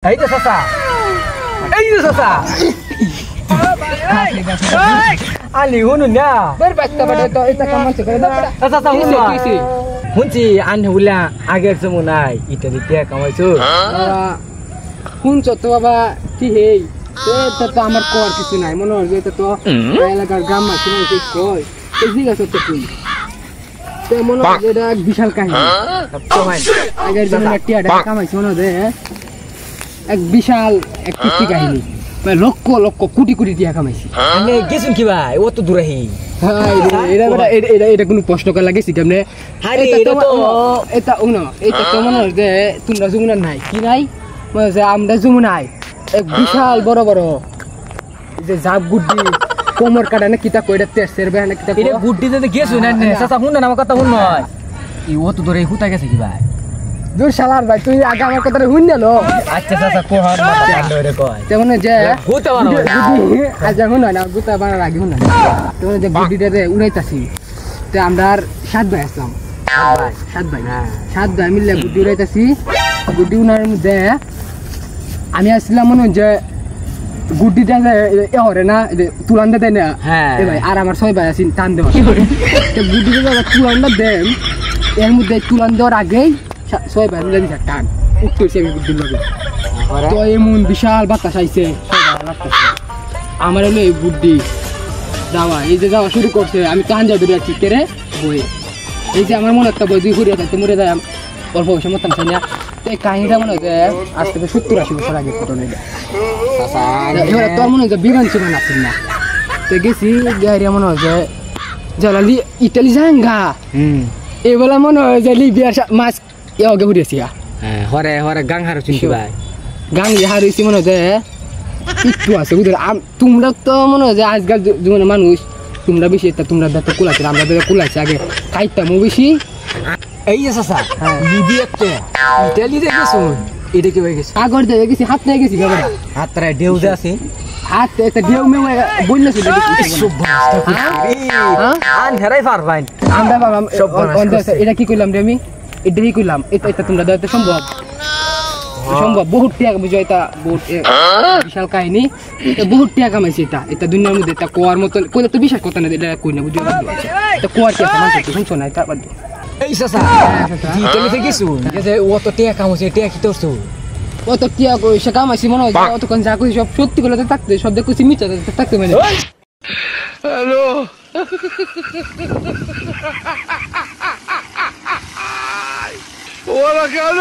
এই যে চাচা আলি শুনুন না চাচা শুনছি আন হুলা আগের জমু নাই ইত্যাদি টিয়া কামাইছো শুনছ তো বাবা কি হেই তো আমার কর কিছু নাই মনে হয় যে তো এলাকার গ্রাম মাসি কয় ঠিক আছে তো তুই মনে হয় এটা বিশাল কাহিনী আগের জন্য টিয়াটা কামাইছে মনে হয় এক বিশাল এক কীর্তি কাহিনী লক্ষ লক্ষ কোটি কোটি টিয়া কামাইছি গেছুন কি ভাই ও তো দূরাহি এটা কোনো প্রশ্ন করা লাগেছি কেমনে এটা তো মনে হয় যে তোমরা যমুনার নাই কি নাই মনে হচ্ছে আমরা যমুনায় এক বিশাল বড় বড় যে জাপ গুড্ডি কোমর কাটা না কিতা কইটা তেসের বেহানা কিতা এটা গুড্ডিতে গেছুন না চাচা শুন না আমার কথা শুন নয় ও তো দূরে হুতা গেছে কি ভাই দূর শালার ভাই তুই আগে আমার কথাটা শুন না লো আচ্ছা চাচা কোহান মাথা কয় তেমন যে হুতা বানাবো আজ শুন না গুতা বানার আগে শুন না তেমন যে গুড্ডিটাতে উড়াইতাছি তো আমরা আর 7 ভাই আসলাম 7 ভাই মিলে গুড্ডি উড়াইতাছি গুড্ডি উনার মধ্যে আমি আসলাম মনে যে গুড্ডিটা এ হরে না তুলানটা দেয় না ভাই আর আমার 6 ভাই আছি টান দেওয়া গুড্ডিটা তুলানটা দেন এর মধ্যে তুলান দেওয়ার আগেই 6 ভাই মিলে দিছে টান উঠতেছে আমি গুড্ডির লগে তো এমন বিশাল বাতাস আইছে আমার হলো এই গুড্ডি যাওয়া এই যে যাওয়া শুরু করছে আমি টান যাও ধরে আছি কেরে বই এই যে আমার মনে একটা বই 2 ঘুরিয়ে থাকতে মরে যায় অল্প বয়সে মতাম চাই না এই কাহিনীটা মনে হয় আজ থেকে 70-80 বছর আগে ঘটনা এবার তোর মনে হয় বিমান চিমান আসেন না তো গেছি গাড়িয়া মনে হয় যে জ্বালালি ইটালি যাঙ্গা এবেলা মনে হয় যে লিবিয়ার মাছ এগে ঘুরিয়েছি হরে হরে গাং হারো চিনতে ভাই গাং হারিয়েছি মনে হয় যে একটু আছে বুঝলে তোমরা তো মনে হয় যে আজকাল জীবনে মানুষ তোমরা বেশি তোমরা দেখতে কুলাচ্ছে আমরা দেখতে কুলাচ্ছি আগে খাইতামও বেশি এই যে চাচা লিবিয়াতে ইটালি দেখেছুন এটা কি হয়ে গেছে আগর দিয়ে গেছি হাত নিয়ে গেছি বাবা হাত রে ঢেউ যে আছে হাত একটা ঢেউ মেউ বললে ছিল আন হেরাই পারবাইন আমরা বাবা এটা কি কইলাম রে আমি এটাই কইলাম এটা তোমরা দেখতে সম্ভব বহুত টাকা বুঝো এটা বহুত বিশাল কাহিনী বহুত টাকা কামাইছে এটা দুনিয়ার মধ্যে এটা কোয়ার মতন কইলে তো বিশ্বাস করতে না এটা কই না বুঝো এটা কোয়ার কি আছে মানুষ শুনছো না এটা বাদ এই চাচা ইটালি থেকে গেছুন যে ও তো টাকা কামাইছে টাকা কি তোরছো ও তো টিয়া কইছে কামাইছি মনে হয় অত কোন যা কই সব সত্যি করে থাকতে সব দেখছি মিথ্যা থাকতে মানে হ্যালো ওরা কেন